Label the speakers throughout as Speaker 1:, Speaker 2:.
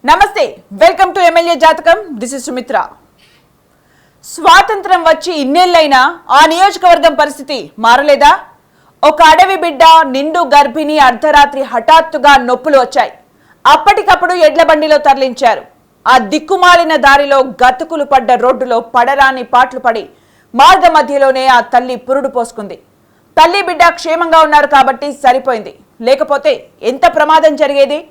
Speaker 1: నమస్తే welcome to MLA జాతకం. This is Sumitra. స్వాతంత్రం వచ్చి ఇన్నేళ్లైనా ఆ నియోజకవర్గం పరిస్థితి మారలేదా? ఒక అడవి బిడ్డ నిండు గర్భిణి అర్ధరాత్రి హఠాత్తుగా నొప్పులు వచ్చాయి. అప్పటికప్పుడు ఎడ్ల బండిలో తరలించారు. ఆ దిక్కుమాలిన దారిలో గతుకులు పడ్డ రోడ్డులో పడరాని పాట్లు పడి మార్గ మధ్యలోనే ఆ తల్లి పురుడు పోసుకుంది. తల్లి బిడ్డ క్షేమంగా ఉన్నారు కాబట్టి సరిపోయింది, లేకపోతే ఎంత ప్రమాదం జరిగేది?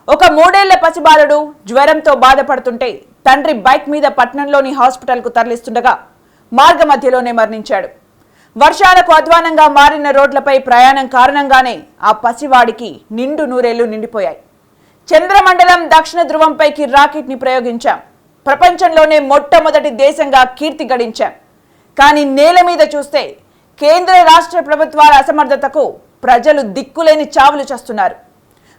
Speaker 1: ఒక 3 ఏళ్ల పసిబాలుడు జ్వరంతో బాధపడుతుంటే తండ్రి బైక్ మీద పట్నంలోని హాస్పిటల్కు తరలిస్తుండగా మార్గ మధ్యలోనే మరణించాడు. వర్షాలకు అధ్వానంగా మారిన రోడ్లపై ప్రయాణం కారణంగానే ఆ పసివాడికి నిండు 100 ఏళ్లు నిండిపోయాయి. చంద్రమండలం దక్షిణ ధ్రువంపైకి రాకెట్ని ప్రయోగించాం. ప్రపంచంలోనే మొట్టమొదటి దేశంగా కీర్తి గడించాం. కానీ నేల మీద చూస్తే కేంద్ర రాష్ట్ర ప్రభుత్వాల అసమర్థతకు ప్రజలు దిక్కులేని చావులు చేస్తున్నారు.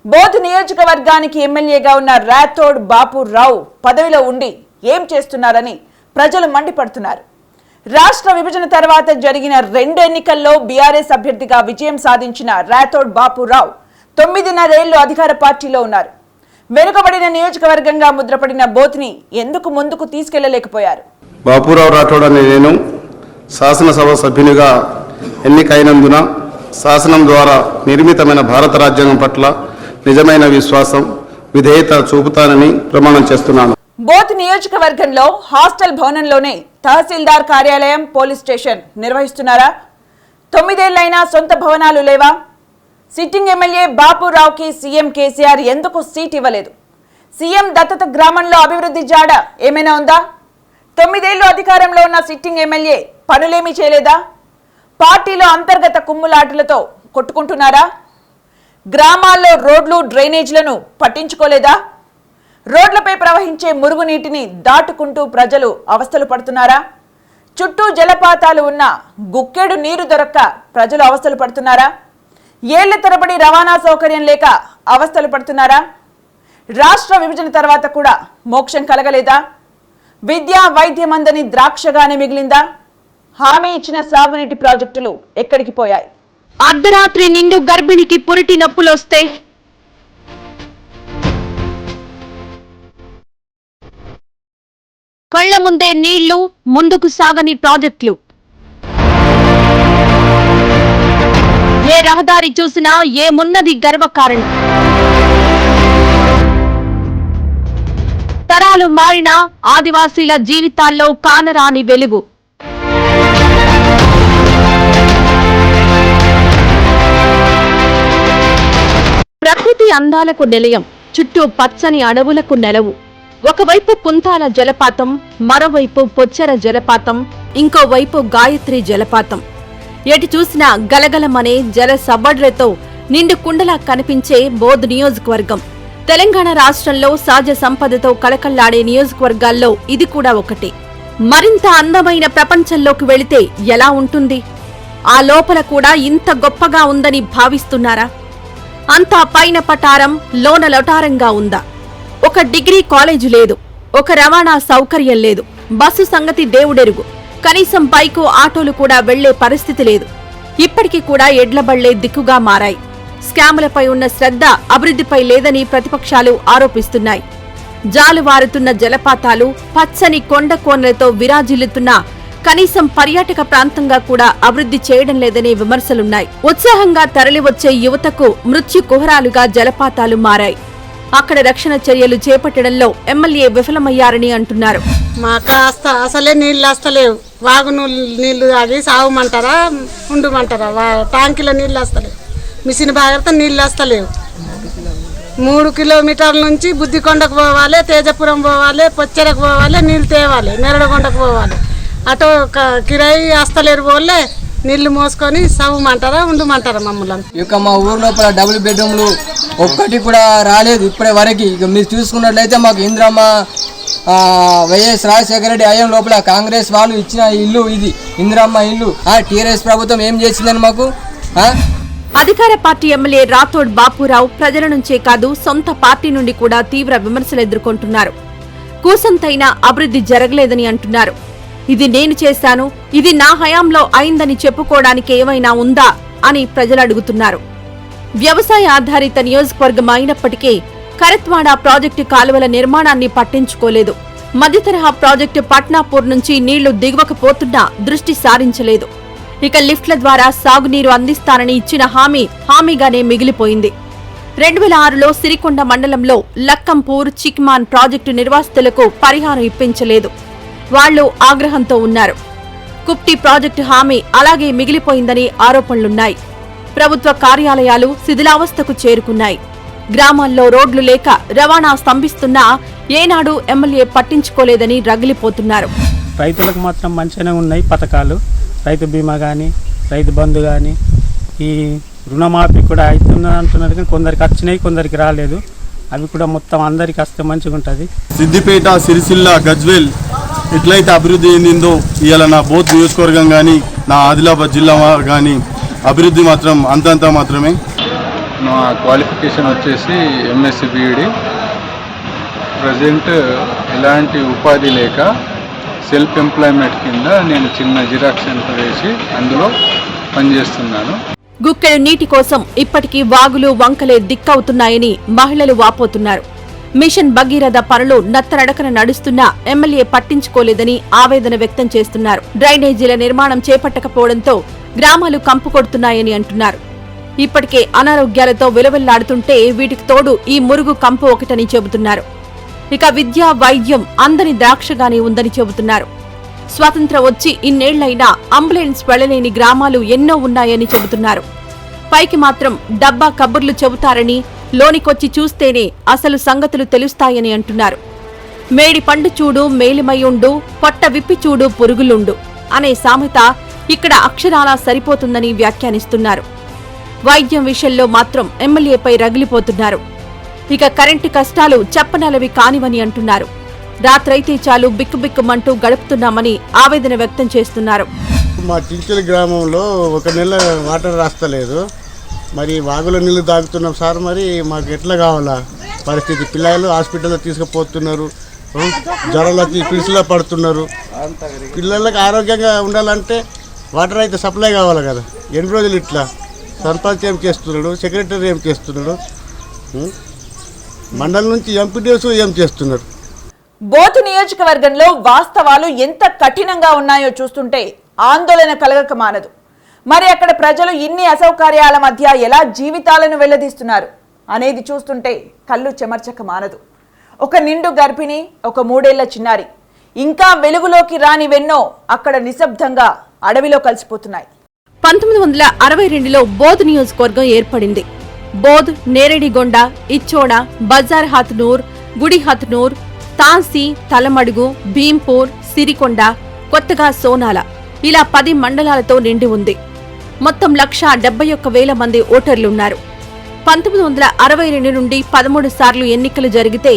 Speaker 1: బోధ్ నియోజకవర్గానికి ఎమ్మెల్యేగా ఉన్న రాథోడ్ బాపురావు పదవిలో ఉండి ఏం చేస్తున్నారని ప్రజలు మండిపడుతున్నారు. రాష్ట్ర విభజన తర్వాత జరిగిన 2 ఎన్నికల్లో బీఆర్ఎస్ అభ్యర్థిగా విజయం సాధించిన రాథోడ్ బాపురావు 9.5 ఏళ్లు అధికార పార్టీలో ఉన్నారు. వెనుకబడిన నియోజకవర్గంగా ముద్రపడిన బోధ్ని ఎందుకు ముందుకు తీసుకెళ్లలేకపోయారు?
Speaker 2: బాపురావు రాథోడ్ అనే నేను శాసనసభ సభ్యునిగా ఎన్నికైనందున శాసనం ద్వారా నిర్మితమైన భారత రాజ్యాంగం పట్ల నిజమైన విశ్వాసం, విధేయత చూపుతానని ప్రమాణం చేస్తున్నాను.
Speaker 1: బోధ్ నియోజకవర్గంలో హాస్టల్ భవనంలోనే తహసీల్దార్ కార్యాలయం, పోలీస్ స్టేషన్ నిర్వహిస్తున్నారా? 9 ఏళ్లైనా సొంత భవనాలు లేవా? సిట్టింగ్ ఎమ్మెల్యే బాపురావుకి సీఎం కేసీఆర్ ఎందుకు సీట్ ఇవ్వలేదు? సీఎం దత్తత గ్రామంలో అభివృద్ధి జాడ ఏమైనా ఉందా? 9 ఏళ్లు అధికారంలో ఉన్న సిట్టింగ్ ఎమ్మెల్యే పనులేమీ చేయలేదా? పార్టీలో అంతర్గత కుమ్ములాటలతో కొట్టుకుంటున్నారా? గ్రామాల్లో రోడ్లు, డ్రైనేజీలను పట్టించుకోలేదా? రోడ్లపై ప్రవహించే మురుగునీటిని దాటుకుంటూ ప్రజలు అవస్థలు పడుతున్నారా? చుట్టూ జలపాతాలు ఉన్న గుక్కెడు నీరు దొరక్క ప్రజలు అవస్థలు పడుతున్నారా? ఏళ్ల తరబడి రవాణా సౌకర్యం లేక అవస్థలు పడుతున్నారా? రాష్ట్ర విభజన తర్వాత కూడా మోక్షం కలగలేదా? విద్యా వైద్యం అందని ద్రాక్షగానే మిగిలిందా? హామీ ఇచ్చిన సాగునీటి ప్రాజెక్టులు ఎక్కడికి పోయాయి?
Speaker 3: అర్ధరాత్రి నిండు గర్భిణికి పురిటి నొప్పులొస్తే కళ్ల ముందే నీళ్లు, ముందుకు సాగని ప్రాజెక్టులు. ఏ రహదారి చూసినా ఏమున్నది గర్వకారణం. తరాలు మారిన ఆదివాసీల జీవితాల్లో కానరాని వెలుగు. ప్రకృతి అందాలకు నిలయం, చుట్టూ పచ్చని అడవులకు నెలవు. ఒకవైపు కుంతాల జలపాతం, మరోవైపు పొచ్చెర జలపాతం, ఇంకోవైపు గాయత్రి జలపాతం. ఎటు చూసినా గలగలమనే జల సవ్వడ్లతో నిండు కుండలా కనిపించే బోధ్ నియోజకవర్గం. తెలంగాణ రాష్ట్రంలో సహజ సంపదతో కళకళ్లాడే నియోజకవర్గాల్లో ఇది కూడా ఒకటి. మరింత అందమైన ప్రపంచంలోకి వెళితే ఎలా ఉంటుంది? ఆ లోపల కూడా ఇంత గొప్పగా ఉందని భావిస్తున్నారా? అంతా పైన పటారం, లోన లొటారంగా ఉందా? ఒక డిగ్రీ కాలేజీ లేదు, ఒక రవాణా సౌకర్యం లేదు, బస్సు సంగతి దేవుడెరుగు. కనీసం బైకు, ఆటోలు కూడా వెళ్లే పరిస్థితి లేదు. ఇప్పటికీ కూడా ఎడ్లబళ్లే దిక్కుగా మారాయి. స్కాములపై ఉన్న శ్రద్ధ అభివృద్ధిపై లేదని ప్రతిపక్షాలు ఆరోపిస్తున్నాయి. జాలువారుతున్న జలపాతాలు, పచ్చని కొండ కోనలతో విరాజిల్లుతున్న కనీసం పర్యాటక ప్రాంతంగా కూడా అభివృద్ధి చేయడం లేదనే విమర్శలున్నాయి. ఉత్సాహంగా తరలివచ్చే యువతకు మృత్యు కుహరాలుగా జలపాతాలు మారాయి. అక్కడ రక్షణ చర్యలు చేపట్టడంలో ఎమ్మెల్యే విఫలమయ్యారని అంటున్నారు.
Speaker 4: మాకు అసలే నీళ్ళు వస్తలేవు. వాగు నీళ్లు తాగి సాగుమంటారా, ఉండమంటారా? ట్యాంకీలో నీళ్ళు వస్తలేవు, మిషన్ బాగా నీళ్ళు వస్తలేవు. 3 కిలోమీటర్ల నుంచి బుద్దికొండకు పోవాలి, తేజపురం పోవాలి, పొచ్చెరకు పోవాలి, నీళ్ళు తేవాలి, నెరడగొండకు పోవాలి. అటో కిరాయి వస్తలేరు పోలే, నీళ్లు మోసుకొని సవ్వమంటారా, ఉండమంటారా మమ్మల్ని?
Speaker 5: ఇక మా ఊరు లోపల డబుల్ బెడ్రూమ్లు ఒక్కటి కూడా రాలేదు ఇప్పటి వరకు. ఇక మీరు చూసుకున్నట్లయితే మాకు ఇంద్రమ్మ వైఎస్ రాజశేఖర రెడ్డి అయ్యం లోపల కాంగ్రెస్ వాళ్ళు ఇచ్చిన ఇల్లు ఇది, ఇంద్రమ్మ ఇల్లు. టీఆర్ఎస్ ప్రభుత్వం ఏం చేసిందని మాకు?
Speaker 3: అధికార పార్టీ ఎమ్మెల్యే రాథోడ్ బాపురావు ప్రజల నుంచే కాదు, సొంత పార్టీ నుండి కూడా తీవ్ర విమర్శలు ఎదుర్కొంటున్నారు. కూసంతైనా అభివృద్ధి జరగలేదని అంటున్నారు. ఇది నేను చేశాను, ఇది నా హయాంలో అయిందని చెప్పుకోవడానికి ఏమైనా ఉందా అని ప్రజలు అడుగుతున్నారు. వ్యవసాయ ఆధారిత నియోజకవర్గం అయినప్పటికీ కరత్వాడ ప్రాజెక్టు కాలువల నిర్మాణాన్ని పట్టించుకోలేదు. మధ్యతరహా ప్రాజెక్టు పట్నాపూర్ నుంచి నీళ్లు దిగువకు పోతున్నా దృష్టి సారించలేదు. ఇక లిఫ్ట్ల ద్వారా సాగునీరు అందిస్తానని ఇచ్చిన హామీగానే మిగిలిపోయింది. 2006లో సిరికొండ మండలంలో లక్కంపూర్, చిక్మాన్ ప్రాజెక్టు నిర్వాసితులకు పరిహారం ఇప్పించలేదు. వాళ్లు ఆగ్రహంతో ఉన్నారు. కుప్టి ప్రాజెక్టు హామీ అలాగే మిగిలిపోయిందని ఆరోపణలున్నాయి. ప్రభుత్వ కార్యాలయాలు శిథిలావస్థకు చేరుకున్నాయి. గ్రామాల్లో రోడ్లు లేక రవాణా స్తంభిస్తున్నా ఏనాడు ఎమ్మెల్యే పట్టించుకోలేదని రగిలిపోతున్నారు.
Speaker 6: రైతులకు మాత్రం మంచిగానే ఉన్నాయి పథకాలు. రైతు బీమా కానీ, రైతు బంధు కానీ, ఈ రుణమాఫీ కూడా అవుతున్నది అంటున్నారు. కానీ కొందరికి వచ్చినాయి, కొందరికి రాలేదు. అవి కూడా మొత్తం అందరికి వస్తే మంచిగా ఉంటుంది.
Speaker 7: సిద్దిపేట, సిరిసిల్ల, గజ్వేల్ ఎట్లయితే అభివృద్ధి చెందిందో ఇవాళ నా బోత్ నియోజకవర్గం కానీ, నా ఆదిలాబాద్ జిల్లా కానీ అభివృద్ధి మాత్రం అంతంతా మాత్రమే.
Speaker 8: నా క్వాలిఫికేషన్ వచ్చేసి ఎంఎస్సి బీఈడి. ప్రజెంట్ ఎలాంటి ఉపాధి లేక సెల్ఫ్ ఎంప్లాయ్మెంట్ కింద నేను చిన్న జిరాక్స్ సెంటర్ వేసి అందులో పనిచేస్తున్నాను.
Speaker 3: గుక్కెడు నీటి కోసం ఇప్పటికీ వాగులు, వంకలే దిక్కవుతున్నాయని మహిళలు వాపోతున్నారు. మిషన్ భగీరథ పనులు నత్తనడకన నడుస్తున్నా ఎమ్మెల్యే పట్టించుకోలేదని ఆవేదన వ్యక్తం చేస్తున్నారు. డ్రైనేజీల నిర్మాణం చేపట్టకపోవడంతో గ్రామాలు కంపు కొడుతున్నాయని అంటున్నారు. ఇప్పటికే అనారోగ్యాలతో విలవిల్లాడుతుంటే వీటికి తోడు ఈ మురుగు కంపు ఒకటని చెబుతున్నారు. ఇక విద్య, వైద్యం అందని ద్రాక్షగానే ఉందని చెబుతున్నారు. స్వాతంత్ర్యం వచ్చి ఇన్నేళ్లైనా అంబులెన్స్ వెళ్లలేని గ్రామాలు ఎన్నో ఉన్నాయని చెబుతున్నారు. పైకి మాత్రం డబ్బా కబుర్లు చెబుతారని, లోనికొచ్చి చూస్తేనే అసలు సంగతులు తెలుస్తాయని అంటున్నారు. మేడి పండు చూడు మేలిమయుండు, పొట్ట విప్పి చూడు పురుగులుండు అనే సామెత ఇక్కడ అక్షరాలా సరిపోతుందని వ్యాఖ్యానిస్తున్నారు. వైద్యం విషయంలో మాత్రం ఎమ్మెల్యేపై రగిలిపోతున్నారు. ఇక కరెంటు కష్టాలు చెప్పనలవి కానివని అంటున్నారు. రాత్రైతే చాలు బిక్కుబిక్కుమంటూ గడుపుతున్నామని ఆవేదన వ్యక్తం చేస్తున్నారు.
Speaker 9: మా చించలి గ్రామంలో ఒక నెల వాటర్ రాస్తలేదు. మరి వాగులో నీళ్లు తాగుతున్నాం సార్. మరి మాకు ఎట్లా కావాలా పరిస్థితి? పిల్లలు హాస్పిటల్లో తీసుకుపోతున్నారు, జ్వరాలకి పిలుసులో పడుతున్నారు. పిల్లలకు ఆరోగ్యంగా ఉండాలంటే వాటర్ అయితే సప్లై కావాలి కదా. ఎన్ని రోజులు ఇట్లా? సర్పంచ్ ఏం చేస్తున్నాడు, సెక్రటరీ ఏం చేస్తున్నాడు, మండలం నుంచి ఎంపీడీఓస్ ఏం చేస్తున్నారు?
Speaker 1: బోతు నియోజకవర్గంలో వాస్తవాలు ఎంత కఠినంగా ఉన్నాయో చూస్తుంటే ఆందోళన కలగక మానదు. మరి అక్కడ ప్రజలు ఇన్ని అసౌకర్యాల మధ్య ఎలా జీవితాలను వెళ్లదీస్తున్నారు అనేది చూస్తుంటే కళ్ళు చెమర్చక మానదు. ఒక నిండు గర్భిణి, ఒక 3 ఏళ్ల చిన్నారి, ఇంకా వెలుగులోకి రానివెన్నో అక్కడ నిశ్శబ్దంగా అడవిలో కలిసిపోతున్నాయి.
Speaker 3: 1962లో బోధ్ నియోజకవర్గం ఏర్పడింది. బోధ్, నేరేడిగొండ, ఇచ్చోడ, బజార్ హత్నూర్, గుడి హత్నూర్, తాన్సీ, తలమడుగు, భీంపూర్, సిరికొండ, కొత్తగా సోనాల ఇలా 10 మండలాలతో నిండి ఉంది. మొత్తం 171,000 మంది ఓటర్లున్నారు. 1962 నుండి 13 సార్లు ఎన్నికలు జరిగితే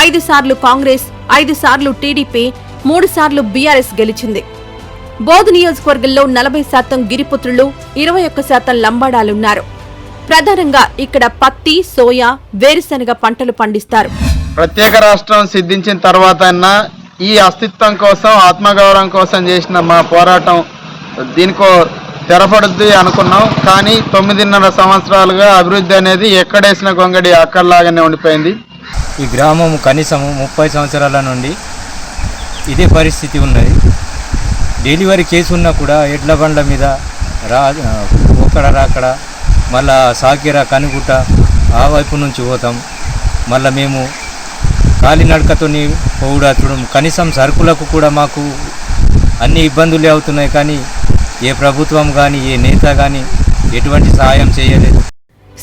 Speaker 3: 5 సార్లు కాంగ్రెస్, 5 సార్లు టీడీపీ, 3 సార్లు బీఆర్ఎస్ గెలిచింది. బోధ్ నియోజకవర్గంలో 40% గిరిపుత్రులు, 21% లంబాడాలున్నారు. ప్రధానంగా ఇక్కడ పత్తి, సోయా, వేరుశెనగ పంటలు పండిస్తారు.
Speaker 2: ప్రత్యేక రాష్ట్రం సిద్ధించిన తర్వాత ఈ అస్తిత్వం కోసం, ఆత్మగౌరవం కోసం చేసిన మా పోరాటం దీనికో తెరపడుద్ది అనుకున్నాం. కానీ 9.5 సంవత్సరాలుగా అభివృద్ధి అనేది ఎక్కడేసిన గొంగడి అక్కడలాగానే ఉండిపోయింది.
Speaker 10: ఈ గ్రామం కనీసం 30 సంవత్సరాల నుండి ఇదే పరిస్థితి ఉన్నది. డెలివరీ కేసు ఉన్నా కూడా ఎడ్ల బండ్ల మీద రాకడ మళ్ళా సాకిర, కనుగుట్ట ఆ వైపు నుంచి పోతాం. మళ్ళీ మేము కాలినడకతో పోవడం, కనీసం సరుకులకు కూడా మాకు అన్ని ఇబ్బందులే అవుతున్నాయి. కానీ ఏ ప్రభుత్వం కానీ ఏ నేత కానీ ఎటువంటి సహాయం చేయలేదు.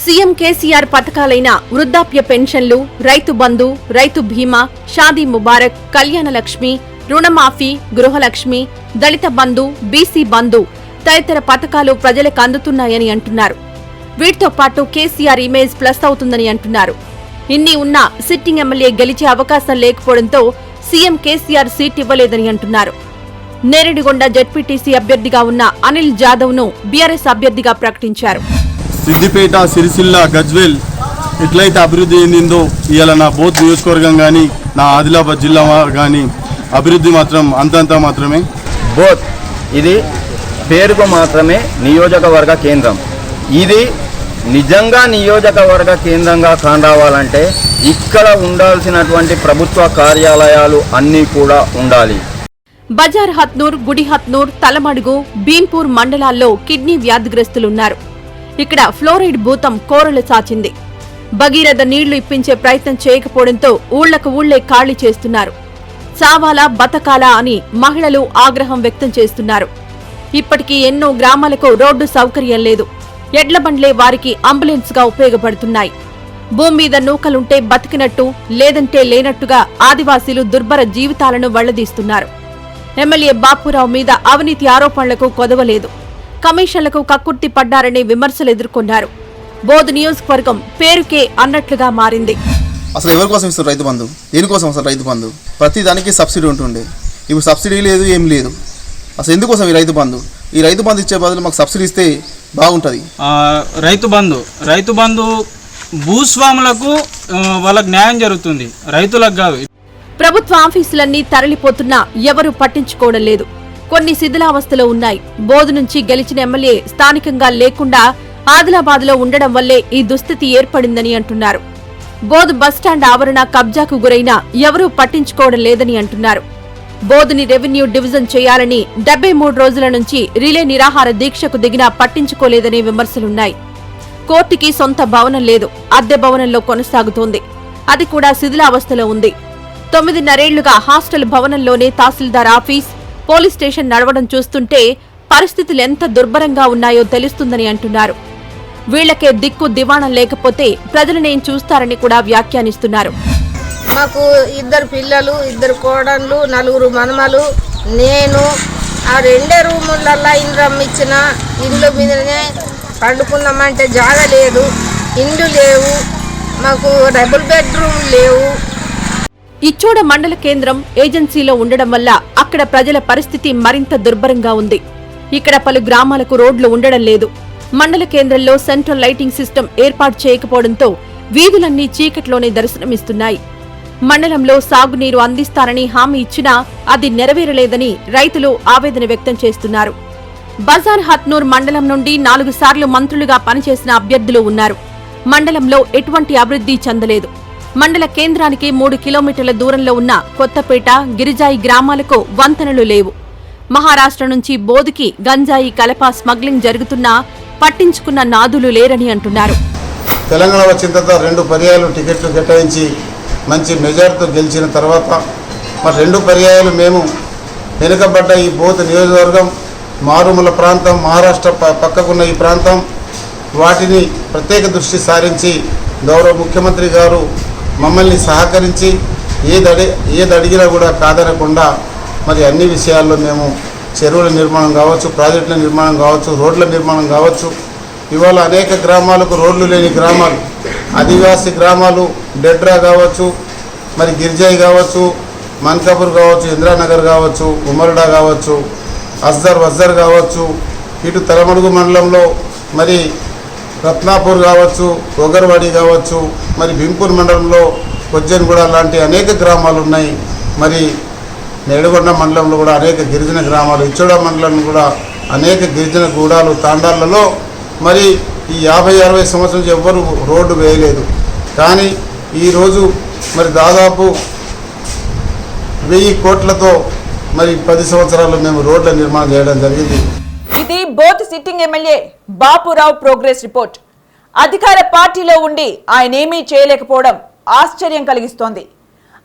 Speaker 3: సీఎం కేసీఆర్ పథకాలైన వృద్ధాప్య పెన్షన్లు, రైతు బంధు, రైతు బీమా, షాదీ ముబారక్, కళ్యాణ లక్ష్మి, రుణమాఫీ, గృహలక్ష్మి, దళిత బంధు, బీసీ బంధు తదితర పథకాలు ప్రజలకు అందుతున్నాయని అంటున్నారు. వీటితో పాటు కేసీఆర్ ఇమేజ్ ప్లస్ అవుతుందని అంటున్నారు. ఇన్ని ఉన్నా సిట్టింగ్ ఎమ్మెల్యే గెలిచే అవకాశం లేకపోవడంతో సీఎం కేసీఆర్ సీట్ ఇవ్వలేదని అంటున్నారు. నేరేడిగొండ జెడ్పీటీసీ అభ్యర్థిగా ఉన్న అనిల్ జాదవ్ ను బీఆర్ఎస్ అభ్యర్థిగా ప్రకటించారు.
Speaker 7: సిద్దిపేట, సిరిసిల్ల, గజ్వేల్ ఎట్లయితే అభివృద్ధి చెందిందో ఇవాళ నా బోత్ నియోజకవర్గం కానీ, నా ఆదిలాబాద్ జిల్లా కానీ అభివృద్ధి మాత్రం అంతంతా మాత్రమే.
Speaker 11: బోత్ ఇది పేరుకు మాత్రమే నియోజకవర్గ కేంద్రం. ఇది
Speaker 2: నిజంగా నియోజకవర్గ కేంద్రంగా కారావాలంటే ఇక్కడ ఉండాల్సినటువంటి ప్రభుత్వ కార్యాలయాలు అన్నీ కూడా ఉండాలి.
Speaker 3: బజార్ హత్నూర్, గుడి హత్నూర్, తలమడుగు, భీంపూర్ మండలాల్లో కిడ్నీ వ్యాధిగ్రస్తులున్నారు. ఇక్కడ ఫ్లోరైడ్ భూతం కోరలు చాచింది. భగీరథ నీళ్లు ఇప్పించే ప్రయత్నం చేయకపోవడంతో ఊళ్లకు ఊళ్లే ఖాళీ చేస్తున్నారు. చావాలా బతకాలా అని మహిళలు ఆగ్రహం వ్యక్తం చేస్తున్నారు. ఇప్పటికీ ఎన్నో గ్రామాలకు రోడ్డు సౌకర్యం లేదు. ఎడ్ల బండ్లే వారికి అంబులెన్స్ గా ఉపయోగపడుతున్నాయి. భూమి మీద నూకలుంటే బతికినట్టు, లేదంటే లేనట్టుగా ఆదివాసీలు దుర్భర జీవితాలను వెళ్లదీస్తున్నారు. ఎమ్మెల్యే బాపురావు మీద అవినీతి ఆరోపణలకు కొదవలేదు. కమిషన్లకు కక్కుర్తి పడ్డారనే విమర్శలు ఎదుర్కొన్నారు. బోధ్ నియోజకవర్గం పేరుకే అన్నట్లుగా మారింది.
Speaker 7: అసలు ఎవరి కోసం ఇస్తారు రైతు బంధు? దేనికోసం అసలు రైతు బంధు? ప్రతి దానికి సబ్సిడీ ఉంటుండే, ఇప్పుడు సబ్సిడీ లేదు, ఏం లేదు. అసలు ఎందుకోసం ఈ రైతు బంధు? ఈ రైతు బంధు ఇచ్చే బదులు మాకు సబ్సిడీ ఇస్తే బాగుంటుంది.
Speaker 6: రైతు బంధు భూస్వాములకు వాళ్ళకి న్యాయం జరుగుతుంది, రైతులకు కాదు.
Speaker 3: ప్రభుత్వ ఆఫీసులన్నీ తరలిపోతున్నా ఎవరూ పట్టించుకోవడం లేదు. కొన్ని శిథిలావస్థలో ఉన్నాయి. బోధు నుంచి గెలిచిన ఎమ్మెల్యే స్థానికంగా లేకుండా ఆదిలాబాద్లో ఉండడం వల్లే ఈ దుస్థితి ఏర్పడిందని అంటున్నారు. బోధ్ బస్టాండ్ ఆవరణ కబ్జాకు గురైనా ఎవరూ పట్టించుకోవడం లేదని అంటున్నారు. బోధుని రెవెన్యూ డివిజన్ చేయాలని 73 రోజుల నుంచి రిలే నిరాహార దీక్షకు దిగినా పట్టించుకోలేదనే విమర్శలున్నాయి. కోర్టుకి సొంత భవనం లేదు, అద్దె భవనంలో కొనసాగుతోంది. అది కూడా శిథిలావస్థలో ఉంది. 9.5 ఏళ్లుగా హాస్టల్ భవనంలోనే తహసీల్దార్ ఆఫీస్, పోలీస్ స్టేషన్ నడవడం చూస్తుంటే పరిస్థితులు ఎంత దుర్భరంగా ఉన్నాయో తెలుస్తుందని అంటున్నారు. వీళ్లకే దిక్కు దివాణం లేకపోతే ప్రజలనేం చూస్తారని కూడా వ్యాఖ్యానిస్తున్నారు.
Speaker 4: మాకు 2 పిల్లలు, 2 కోడళ్ళు, 4 మనమలు, నేను ఆ 2 రూములల్లా ఇంద్రమ్మ ఇచ్చిన ఇండ్ల మీదనే పండుకున్నామంటే జాగ లేదు, ఇండ్లు లేవు, మాకు డబుల్ బెడ్రూమ్ లేవు.
Speaker 3: ఇచ్చోడ మండల కేంద్రం ఏజెన్సీలో ఉండడం వల్ల అక్కడ ప్రజల పరిస్థితి మరింత దుర్భరంగా ఉంది. ఇక్కడ పలు గ్రామాలకు రోడ్లు ఉండడం లేదు. మండల కేంద్రంలో సెంట్రల్ లైటింగ్ సిస్టమ్ ఏర్పాటు చేయకపోవడంతో వీధులన్నీ చీకట్లోనే దర్శనమిస్తున్నాయి. మండలంలో సాగునీరు అందిస్తారని హామీ ఇచ్చినా అది నెరవేరలేదని రైతులు ఆవేదన వ్యక్తం చేస్తున్నారు. బజార్ హత్నూర్ మండలం నుండి 4 సార్లు మంత్రులుగా పనిచేసిన అభ్యర్థులు ఉన్నారు. మండలంలో ఎటువంటి అభివృద్ధి చెందలేదు. మండల కేంద్రానికి 3 కిలోమీటర్ల దూరంలో ఉన్న కొత్తపేట, గిరిజాయి గ్రామాలకు వంతెనలు లేవు. మహారాష్ట్ర నుంచి బోధుకి గంజాయి, కలప స్మగ్లింగ్ జరుగుతున్నా పట్టించుకున్న నాదులు లేరని అంటున్నారు.
Speaker 9: తెలంగాణ వచ్చిన తర్వాత 2 పర్యాయాలు టికెట్లు కేటాయించి మంచి మెజార్టీతో గెలిచిన తర్వాత మరి 2 పర్యాయాలు మేము వెనుకబడ్డ ఈ బోధ్ నియోజకవర్గం, మారుమూల ప్రాంతం, మహారాష్ట్ర పక్కకున్న ఈ ప్రాంతం, వాటిని ప్రత్యేక దృష్టి సారించి గౌరవ ముఖ్యమంత్రి గారు మమ్మల్ని సహకరించి ఏది అడిగినా కూడా కాదనకుండా మరి అన్ని విషయాల్లో మేము చెరువుల నిర్మాణం కావచ్చు, ప్రాజెక్టుల నిర్మాణం కావచ్చు, రోడ్ల నిర్మాణం కావచ్చు, ఇవాళ అనేక గ్రామాలకు రోడ్లు లేని గ్రామాలు, ఆదివాసీ గ్రామాలు, డెడ్రా కావచ్చు, మరి గిరిజాయి కావచ్చు, మన్కాపూర్ కావచ్చు, ఇంద్రానగర్ కావచ్చు, ఉమర్డా కావచ్చు, వజ్జర్ కావచ్చు, ఇటు తలమడుగు మండలంలో మరి రత్నాపూర్ కావచ్చు, ఒగర్వాడి కావచ్చు, మరి భీంపూర్ మండలంలో కొజ్జన్గూడ లాంటి అనేక గ్రామాలు ఉన్నాయి. మరి నేడుగొండ మండలంలో కూడా అనేక గిరిజన గ్రామాలు, ఇచ్చోడ మండలంలో కూడా అనేక గిరిజన గూడాలు, తాండాలలో మరి ఈ 50-60 సంవత్సరాల నుంచి ఎవ్వరూ రోడ్డు వేయలేదు. కానీ ఈరోజు మరి దాదాపు 1000 కోట్లతో మరి 10 సంవత్సరాలు మేము రోడ్ల నిర్మాణం చేయడం జరిగింది.
Speaker 1: ఇది both sitting MLA Bapurao progress report. అధికార పార్టీలో ఉండి ఆయనేమీ చేయలేకపోవడం ఆశ్చర్యం కలిగిస్తోంది.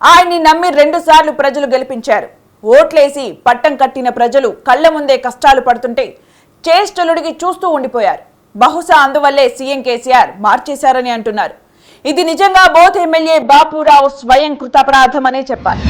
Speaker 1: ఆయన్ని నమ్మి 2 సార్లు ప్రజలు గెలిపించారు. ఓట్లేసి పట్టం కట్టిన ప్రజలు కళ్ల ముందే కష్టాలు పడుతుంటే చేష్టలుడికి చూస్తూ ఉండిపోయారు. బహుశా అందువల్లే సీఎం కేసీఆర్ మార్చేశారని అంటున్నారు. ఇది నిజంగా బోత్ ఎమ్మెల్యే బాపురావు స్వయం కృతాపరాధం అనే చెప్పాలి.